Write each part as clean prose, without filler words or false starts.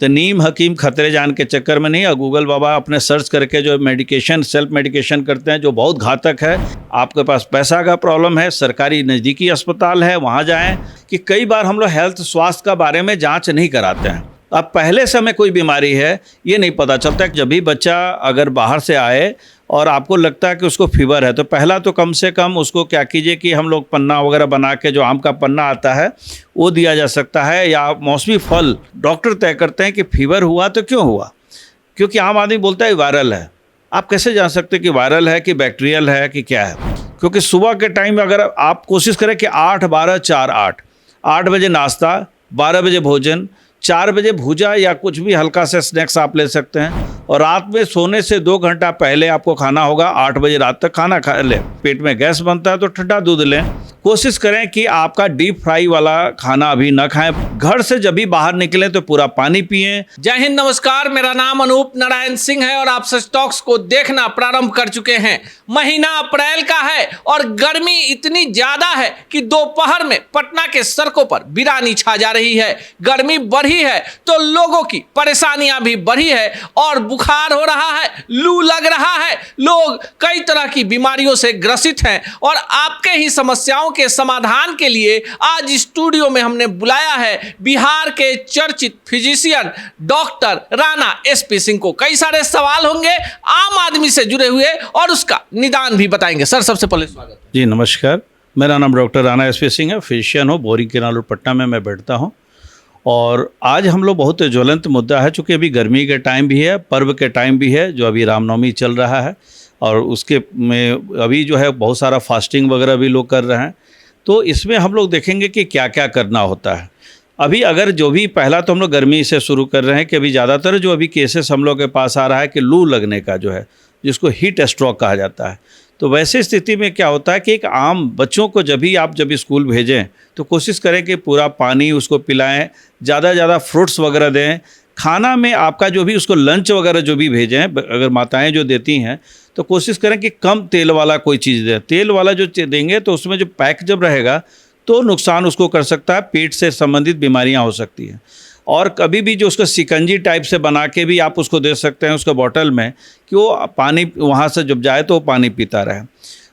तो नीम हकीम खतरे जान के चक्कर में नहीं, और गूगल बाबा अपने सर्च करके जो मेडिकेशन सेल्फ मेडिकेशन करते हैं जो बहुत घातक है। आपके पास पैसा का प्रॉब्लम है, सरकारी नज़दीकी अस्पताल है, वहाँ जाएं। कि कई बार हम लोग हेल्थ स्वास्थ्य का बारे में जांच नहीं कराते हैं। अब पहले से हमें कोई बीमारी है ये नहीं पता चलता है। जब भी बच्चा अगर बाहर से आए और आपको लगता है कि उसको फीवर है, तो पहला तो कम से कम उसको क्या कीजिए कि हम लोग पन्ना वगैरह बना के, जो आम का पन्ना आता है वो दिया जा सकता है, या मौसमी फल। डॉक्टर तय करते हैं कि फीवर हुआ तो क्यों हुआ, क्योंकि आम आदमी बोलता है वायरल है। आप कैसे जान सकते हैं कि वायरल है कि बैक्टीरियल है कि क्या है? क्योंकि सुबह के टाइम में अगर आप कोशिश करें कि 8-12-4-8 बजे नाश्ता, 12 बजे भोजन, 4 बजे भूजा या कुछ भी हल्का सा स्नैक्स आप ले सकते हैं, और रात में सोने से 2 घंटा पहले आपको खाना होगा। 8 बजे रात तक खाना खा लें। पेट में गैस बनता है तो ठंडा दूध लें। कोशिश करें कि आपका डीप फ्राई वाला खाना अभी न खाएं। घर से जब भी बाहर निकलें तो पूरा पानी पिएं। जय हिंद, नमस्कार। मेरा नाम अनूप नारायण सिंह है और आप सच टॉक्स को देखना प्रारंभ कर चुके हैं। महीना अप्रैल का है और गर्मी इतनी ज्यादा है कि दोपहर में पटना के सड़कों पर वीरानी छा जा रही है। गर्मी बढ़ी है तो लोगों की परेशानियां भी बढ़ी है और बुखार हो रहा है, लू लग रहा है, लोग कई तरह की बीमारियों से ग्रसित हैं। और आपके ही समस्याओं के समाधान के लिए आज स्टूडियो में हमने बुलाया है बिहार के चर्चित physician doctor Rana SP Singh को। कई सारे सवाल होंगे आम आदमी से जुड़े हुए और उसका निदान भी बताएंगे। सर, सबसे पहले स्वागत। जी नमस्कार, मेरा नाम डॉक्टर राणा एसपी सिंह है, फिजिशियन हूँ। बोरी किनाल पटना में मैं बैठता हूँ। और आज हम लोग बहुत ज्वलंत मुद्दा है, चूँकि अभी गर्मी के टाइम भी है, पर्व के टाइम भी है, जो अभी रामनवमी चल रहा है, और उसके में अभी जो है बहुत सारा फास्टिंग वगैरह भी लोग कर रहे हैं। तो इसमें हम लोग देखेंगे कि क्या क्या करना होता है। अभी अगर जो भी पहला तो हम लोग गर्मी से शुरू कर रहे हैं कि अभी ज़्यादातर जो अभी केसेस हम लोग के पास आ रहा है कि लू लगने का जो है, जिसको हीट स्ट्रोक कहा जाता है। तो वैसे स्थिति में क्या होता है कि एक आम बच्चों को जब भी स्कूल भेजें तो कोशिश करें कि पूरा पानी उसको पिलाएं, ज़्यादा फ्रूट्स वगैरह दें। खाना में आपका जो भी उसको लंच वगैरह जो भी भेजें, अगर माताएं जो देती हैं तो कोशिश करें कि कम तेल वाला कोई चीज़ दें। तेल वाला जो देंगे तो उसमें जो पैक जब रहेगा तो नुकसान उसको कर सकता है, पेट से संबंधित बीमारियां हो सकती हैं। और कभी भी जो उसको शिकंजी टाइप से बना के भी आप उसको दे सकते हैं उसको बॉटल में, कि वो पानी वहाँ से जब जाए तो वो पानी पीता रहे।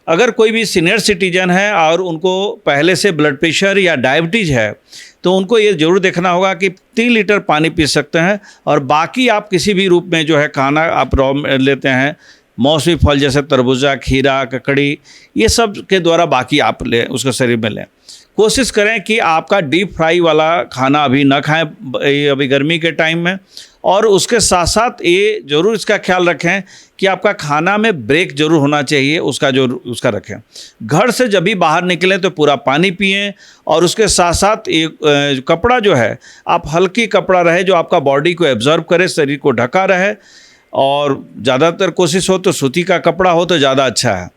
अगर कोई भी सीनियर सिटीजन है और उनको पहले से ब्लड प्रेशर या डायबिटीज़ है तो उनको ये ज़रूर देखना होगा कि 3 लीटर पानी पी सकते हैं। और बाकी आप किसी भी रूप में जो है खाना आप रॉ लेते हैं, मौसमी फल जैसे तरबूजा, खीरा, ककड़ी, ये सब के द्वारा बाकी आप लें, उसको शरीर में लें। कोशिश करें कि आपका डीप फ्राई वाला खाना अभी ना खाएं अभी गर्मी के टाइम में। और उसके साथ साथ ये ज़रूर इसका ख्याल रखें कि आपका खाना में ब्रेक जरूर होना चाहिए, उसका रखें। घर से जब भी बाहर निकलें तो पूरा पानी पिएं। और उसके साथ साथ एक कपड़ा जो है आप हल्की कपड़ा रहे जो आपका बॉडी को एब्जॉर्ब करे, शरीर को ढका रहे। और ज़्यादातर कोशिश हो तो सूती का कपड़ा हो तो ज़्यादा अच्छा है।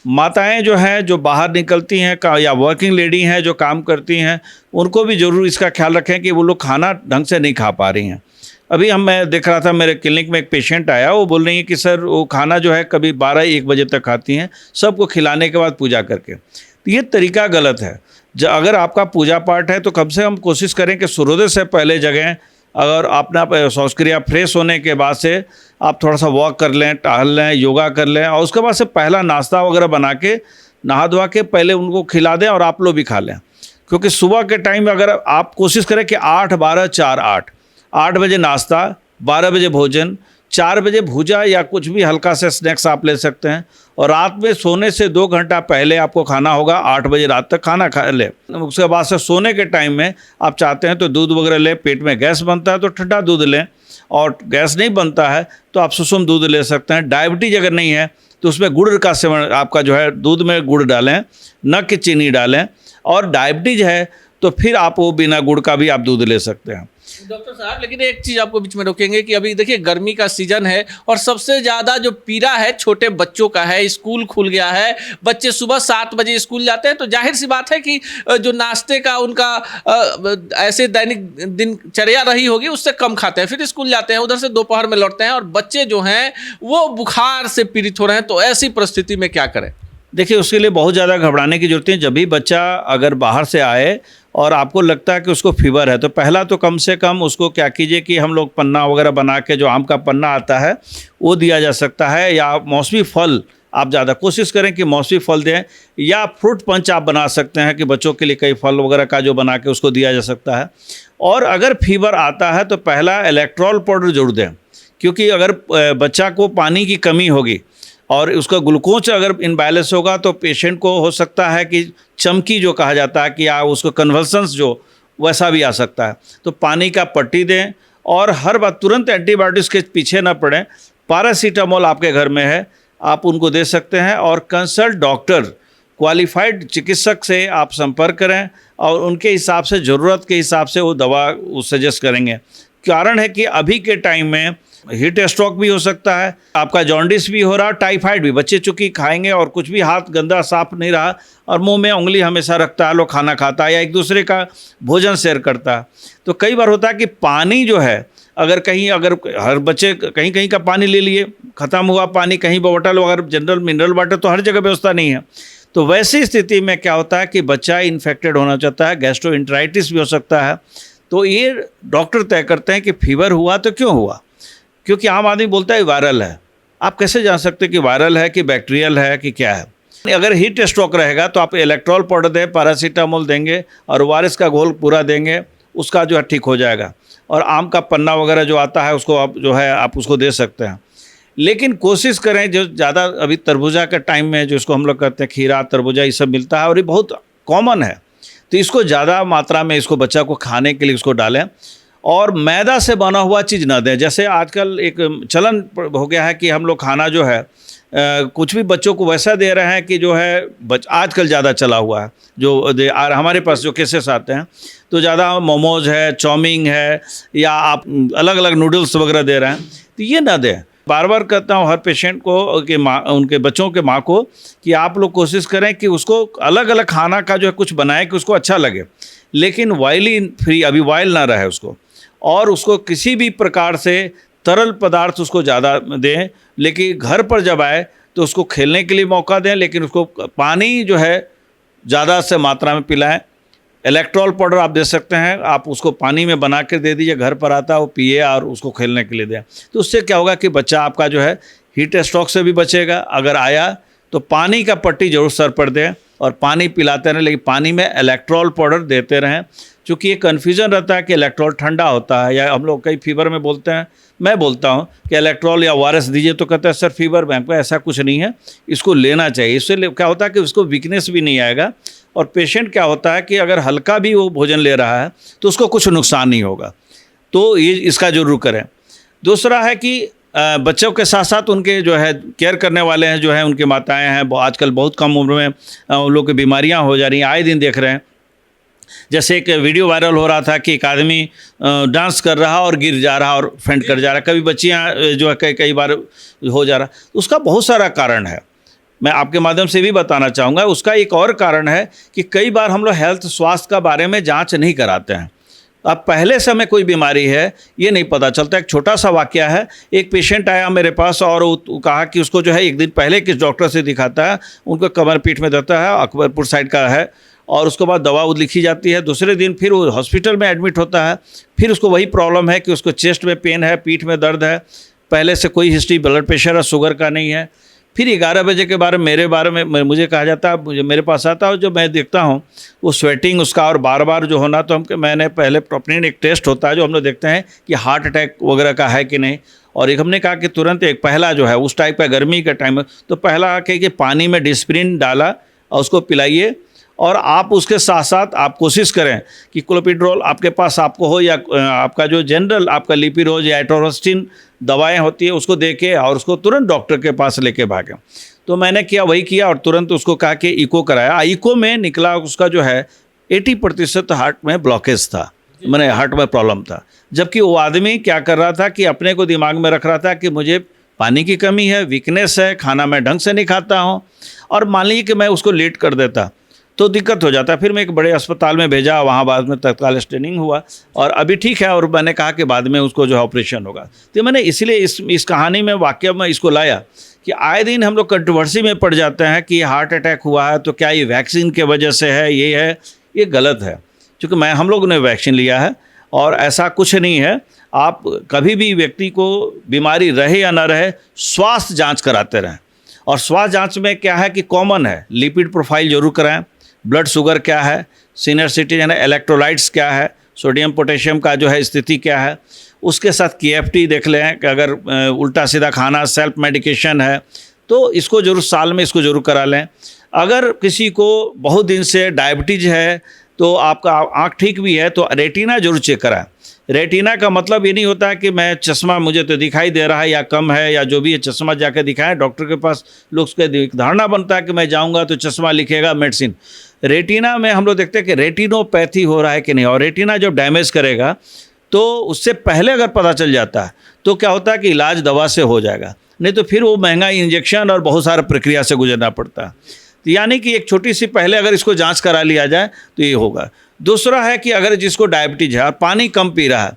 माताएं जो हैं जो बाहर निकलती हैं या वर्किंग लेडी हैं जो काम करती हैं, उनको भी ज़रूर इसका ख्याल रखें कि वो लोग खाना ढंग से नहीं खा पा रही हैं। अभी मैं देख रहा था मेरे क्लिनिक में एक पेशेंट आया, वो बोल रही है कि सर वो खाना जो है कभी 12-1 बजे तक खाती हैं, सबको खिलाने के बाद पूजा करके। तो ये तरीका गलत है। अगर आपका पूजा पाठ है तो कम से कम कोशिश करें कि सूर्योदय से पहले जगें। अगर अपना शौचक्रिया फ्रेश होने के बाद से आप थोड़ा सा वॉक कर लें, टहल लें, योगा कर लें, और उसके बाद से पहला नाश्ता वगैरह बना के नहा धोवा के पहले उनको खिला दें और आप लोग भी खा लें। क्योंकि सुबह के टाइम में अगर आप कोशिश करें कि 8-12-4-8 बजे नाश्ता, 12 बजे भोजन, 4 बजे भूजा या कुछ भी हल्का सा स्नैक्स आप ले सकते हैं, और रात में सोने से 2 घंटा पहले आपको खाना होगा। 8 बजे रात तक खाना खा लें। उसके बाद से सोने के टाइम में आप चाहते हैं तो दूध वगैरह लें। पेट में गैस बनता है तो ठंडा दूध लें, और गैस नहीं बनता है तो आप सुसुम दूध ले सकते हैं। डायबिटीज अगर नहीं है तो उसमें गुड़ का सेवन, आपका जो है दूध में गुड़ डालें, न कि चीनी डालें। और डायबिटीज है तो फिर आप वो बिना गुड़ का भी आप दूध ले सकते हैं। डॉक्टर साहब, लेकिन एक चीज़ आपको बीच में रोकेंगे कि अभी देखिए गर्मी का सीजन है और सबसे ज़्यादा जो पीड़ा है छोटे बच्चों का है। स्कूल खुल गया है, बच्चे सुबह 7 बजे स्कूल जाते हैं तो जाहिर सी बात है कि जो नाश्ते का उनका ऐसे दैनिक दिनचर्या रही होगी उससे कम खाते हैं, फिर स्कूल जाते हैं, उधर से दोपहर में लौटते हैं और बच्चे जो हैं वो बुखार से पीड़ित हो रहे हैं। तो ऐसी परिस्थिति में क्या करें? देखिए, उसके लिए बहुत ज़्यादा घबराने की ज़रूरत नहीं है। जब भी बच्चा अगर बाहर से आए और आपको लगता है कि उसको फ़ीवर है, तो पहला तो कम से कम उसको क्या कीजिए कि हम लोग पन्ना वगैरह बना के, जो आम का पन्ना आता है वो दिया जा सकता है, या मौसमी फल आप ज़्यादा कोशिश करें कि मौसमी फल दें, या फ्रूट पंच आप बना सकते हैं कि बच्चों के लिए कई फल वगैरह का जो बना के उसको दिया जा सकता है। और अगर फ़ीवर आता है तो पहला इलेक्ट्रॉल पाउडर ज़रूर दें, क्योंकि अगर बच्चा को पानी की कमी होगी और उसका ग्लूकोज अगर इनबैलेंस होगा तो पेशेंट को हो सकता है कि चमकी जो कहा जाता है कि उसको कन्वल्सन्स जो वैसा भी आ सकता है। तो पानी का पट्टी दें और हर बार तुरंत एंटीबायोटिक्स के पीछे ना पड़ें। पैरासीटामोल आपके घर में है, आप उनको दे सकते हैं, और कंसल्ट डॉक्टर, क्वालिफाइड चिकित्सक से आप संपर्क करें और उनके हिसाब से, ज़रूरत के हिसाब से वो दवा सजेस्ट करेंगे। कारण है कि अभी के टाइम में हीट स्ट्रोक भी हो सकता है, आपका जॉन्डिस भी हो रहा है, टाइफाइड भी। बच्चे चूँकि खाएंगे और कुछ भी हाथ गंदा साफ नहीं रहा और मुंह में उंगली हमेशा रखता है, लोग खाना खाता है या एक दूसरे का भोजन शेयर करता है, तो कई बार होता है कि पानी जो है, अगर हर बच्चे कहीं कहीं का पानी ले लिए, ख़त्म हुआ पानी, कहीं बोतल वगैरह जनरल मिनरल वाटर तो हर जगह व्यवस्था नहीं है, तो वैसी स्थिति में क्या होता है कि बच्चा इन्फेक्टेड होना चाहता है, गैस्ट्रोएंटेराइटिस भी हो सकता है। तो ये डॉक्टर तय करते हैं कि फीवर हुआ तो क्यों हुआ, क्योंकि आम आदमी बोलता है वायरल है। आप कैसे जान सकते हैं कि वायरल है कि बैक्टीरियल है कि क्या है। अगर हीट स्ट्रोक रहेगा तो आप इलेक्ट्रॉल पाउडर दें, पैरासीटामोल देंगे और ओआरएस का घोल पूरा देंगे, उसका जो है ठीक हो जाएगा। और आम का पन्ना वगैरह जो आता है उसको आप जो है आप उसको दे सकते हैं। लेकिन कोशिश करें, जो ज़्यादा अभी तरबूजा का टाइम में जो इसको हम लोग कहते हैं खीरा, तरबूजा, ये सब मिलता है और ये बहुत कॉमन है, तो इसको ज़्यादा मात्रा में इसको बच्चा को खाने के लिए उसको डालें। और मैदा से बना हुआ चीज़ ना दें। जैसे आजकल एक चलन हो गया है कि हम लोग खाना जो है कुछ भी बच्चों को वैसा दे रहे हैं कि जो है आजकल ज़्यादा चला हुआ है, जो हमारे पास जो केसेस आते हैं तो ज़्यादा मोमोज है, चाउमीन है, या आप अलग अलग नूडल्स वगैरह दे रहे हैं, तो ये ना दें। बार बार कहता हूँ हर पेशेंट को कि उनके बच्चों के माँ को कि आप लोग कोशिश करें कि उसको अलग अलग खाना का जो है कुछ बनाएं कि उसको अच्छा लगे, लेकिन ऑयली फ्री, अभी ऑयल ना रहे उसको, और उसको किसी भी प्रकार से तरल पदार्थ उसको ज़्यादा दें। लेकिन घर पर जब आए तो उसको खेलने के लिए मौका दें, लेकिन उसको पानी जो है ज़्यादा से मात्रा में पिलाएं। इलेक्ट्रॉल पाउडर आप दे सकते हैं, आप उसको पानी में बना के दे दीजिए, घर पर आता है वो पिए और उसको खेलने के लिए दें। तो उससे क्या होगा कि बच्चा आपका जो है हीट स्ट्रोक से भी बचेगा। अगर आया तो पानी का पट्टी जरूर सर पर दें और पानी पिलाते रहें, लेकिन पानी में इलेक्ट्रॉल पाउडर देते रहें। चूँकि ये कन्फ्यूज़न रहता है कि इलेक्ट्रॉल ठंडा होता है, या हम लोग कई फीवर में बोलते हैं, मैं बोलता हूँ कि इलेक्ट्रॉल या ओआरएस दीजिए, तो कहते हैं सर फीवर में हमको ऐसा कुछ नहीं है, इसको लेना चाहिए। इससे क्या होता है कि उसको वीकनेस भी नहीं आएगा, और पेशेंट क्या होता है कि अगर हल्का भी वो भोजन ले रहा है तो उसको कुछ नुकसान नहीं होगा। तो ये इसका जरूर करें। दूसरा है कि बच्चों के साथ साथ उनके जो है केयर करने वाले हैं, जो है उनकी माताएं हैं, आजकल बहुत कम उम्र में उन लोग की बीमारियां हो जा रही हैं, आए दिन देख रहे हैं। जैसे एक वीडियो वायरल हो रहा था कि एक आदमी डांस कर रहा और गिर जा रहा और फेंट कर जा रहा, कभी बच्चियां जो है कई बार हो जा रहा। उसका बहुत सारा कारण है, मैं आपके माध्यम से भी बताना चाहूँगा। उसका एक और कारण है कि कई बार हम लोग हेल्थ स्वास्थ्य का बारे में जांच नहीं कराते हैं। अब पहले से हमें कोई बीमारी है ये नहीं पता चलता। एक छोटा सा वाकया है, एक पेशेंट आया मेरे पास और वो कहा कि उसको जो है एक दिन पहले किस डॉक्टर से दिखाता है, उनको कमर पीठ में दर्द है, अकबरपुर साइड का है, और उसके बाद दवा लिखी जाती है। दूसरे दिन फिर वो हॉस्पिटल में एडमिट होता है, फिर उसको वही प्रॉब्लम है कि उसको चेस्ट में पेन है, पीठ में दर्द है, पहले से कोई हिस्ट्री ब्लड प्रेशर और शुगर का नहीं है। फिर 11 बजे के मेरे बारे में मुझे कहा जाता है, मुझे मेरे पास आता है, जो मैं देखता हूँ वो स्वेटिंग उसका और बार बार जो होना, तो मैंने पहले प्रोपनीन एक टेस्ट होता है जो हम लोग देखते हैं कि हार्ट अटैक वगैरह का है कि नहीं, और एक हमने कहा कि तुरंत एक पहला जो है उस टाइप का गर्मी का टाइम है तो पहला कह कि पानी में डिस्प्रिन डाला और उसको पिलाइए। और आप उसके साथ साथ आप कोशिश करें कि क्लोपिड्रोल आपके पास आपको हो, या आपका जो जनरल आपका लिपिरोज या एटोरोस्टिन दवाएं होती है उसको दे के और उसको तुरंत डॉक्टर के पास लेके भागें। तो मैंने वही किया और तुरंत उसको कहा कि इको कराया। इको में निकला उसका जो है 80% हार्ट में ब्लॉकेज था, मैंने हार्ट में प्रॉब्लम था। जबकि वो आदमी क्या कर रहा था कि अपने को दिमाग में रख रहा था कि मुझे पानी की कमी है, वीकनेस है, खाना मैं ढंग से नहीं खाता हूँ, और मान लीजिए कि मैं उसको लेट कर देता तो दिक्कत हो जाता है। फिर मैं एक बड़े अस्पताल में भेजा, वहाँ बाद में तत्काल स्टेनिंग हुआ और अभी ठीक है, और मैंने कहा कि बाद में उसको जो है ऑपरेशन होगा। तो मैंने इसलिए इस कहानी में वाकया में इसको लाया कि आए दिन हम लोग कंट्रोवर्सी में पड़ जाते हैं कि हार्ट अटैक हुआ है तो क्या ये वैक्सीन के वजह से है, ये गलत है। क्योंकि हम लोगों ने वैक्सीन लिया है और ऐसा कुछ नहीं है। आप कभी भी व्यक्ति को बीमारी रहे या ना रहे, स्वास्थ्य जांच कराते रहें। और स्वास्थ्य जांच में क्या है कि कॉमन है, लिपिड प्रोफाइल जरूर कराएं, ब्लड शुगर क्या है, सीनियर सिटीजन है, इलेक्ट्रोलाइट्स क्या है, सोडियम पोटेशियम का जो है स्थिति क्या है, उसके साथ KFT देख लें कि अगर उल्टा सीधा खाना, सेल्फ मेडिकेशन है तो इसको जरूर साल में इसको जरूर करा लें। अगर किसी को बहुत दिन से डायबिटीज़ है तो आपका आँख ठीक भी है तो रेटिना जरूर चेक कराएं। रेटिना का मतलब ये नहीं होता है कि मैं चश्मा मुझे तो दिखाई दे रहा है या कम है या जो भी है, चश्मा जाकर दिखाएं डॉक्टर के पास। लोग उसके धारणा बनता है कि मैं जाऊंगा तो चश्मा लिखेगा मेडिसिन। रेटिना में हम लोग देखते हैं कि रेटिनोपैथी हो रहा है कि नहीं, और रेटिना जब डैमेज करेगा तो उससे पहले अगर पता चल जाता है तो क्या होता है कि इलाज दवा से हो जाएगा, नहीं तो फिर वो महंगा इंजेक्शन और बहुत सारा प्रक्रिया से गुजरना पड़ता है। तो यानी कि एक छोटी सी पहले अगर इसको जांच करा लिया जाए तो ये होगा। दूसरा है कि अगर जिसको डायबिटीज़ है और पानी कम पी रहा है,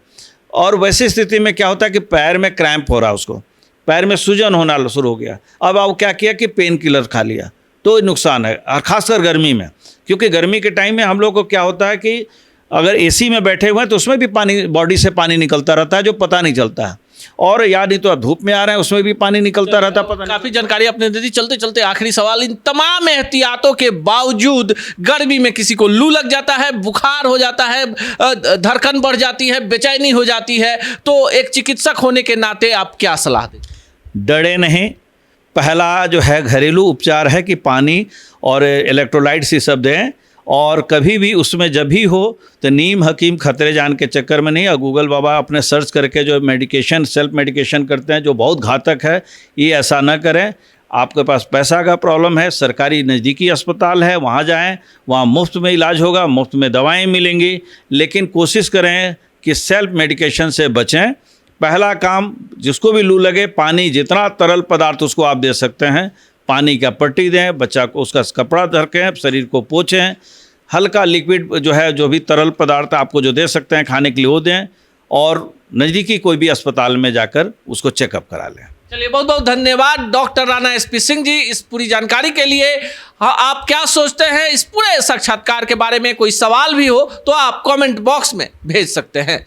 और वैसी स्थिति में क्या होता है कि पैर में क्रैम्प हो रहा है, उसको पैर में सूजन होना शुरू हो गया, अब आप क्या किया कि पेन किलर खा लिया, तो नुकसान है। और ख़ासकर गर्मी में, क्योंकि गर्मी के टाइम में हम लोग को क्या होता है कि अगर AC में बैठे हुए हैं तो उसमें भी पानी, बॉडी से पानी निकलता रहता है जो पता नहीं चलता है, और या नहीं तो धूप में आ रहे हैं उसमें भी पानी निकलता रहता है, पता नहीं। काफी जानकारी आपने दे दी। चलते चलते आखिरी सवाल, इन तमाम एहतियातों के बावजूद गर्मी में किसी को लू लग जाता है, बुखार हो जाता है, धड़कन बढ़ जाती है, बेचैनी हो जाती है, तो एक चिकित्सक होने के नाते आप क्या सलाह दें? डरे नहीं। पहला जो है घरेलू उपचार है कि पानी और इलेक्ट्रोलाइट्स ये सब दें, और कभी भी उसमें जब भी हो तो नीम हकीम खतरे जान के चक्कर में नहीं, और गूगल बाबा अपने सर्च करके जो मेडिकेशन, सेल्फ मेडिकेशन करते हैं जो बहुत घातक है, ये ऐसा न करें। आपके पास पैसा का प्रॉब्लम है, सरकारी नज़दीकी अस्पताल है, वहाँ जाएं, वहाँ मुफ्त में इलाज होगा, मुफ्त में दवाएं मिलेंगी। लेकिन कोशिश करें कि सेल्फ मेडिकेशन से बचें। पहला काम, जिसको भी लू लगे, पानी, जितना तरल पदार्थ उसको आप दे सकते हैं, पानी का पट्टी दें, बच्चा को उसका कपड़ा ढकें, शरीर को पोंछें, हल्का लिक्विड जो है, जो भी तरल पदार्थ आपको जो दे सकते हैं खाने के लिए वो दें, और नज़दीकी कोई भी अस्पताल में जाकर उसको चेकअप करा लें। चलिए, बहुत बहुत धन्यवाद डॉक्टर राणा SP सिंह जी इस पूरी जानकारी के लिए। हाँ, आप क्या सोचते हैं इस पूरे साक्षात्कार के बारे में? कोई सवाल भी हो तो आप कमेंट बॉक्स में भेज सकते हैं।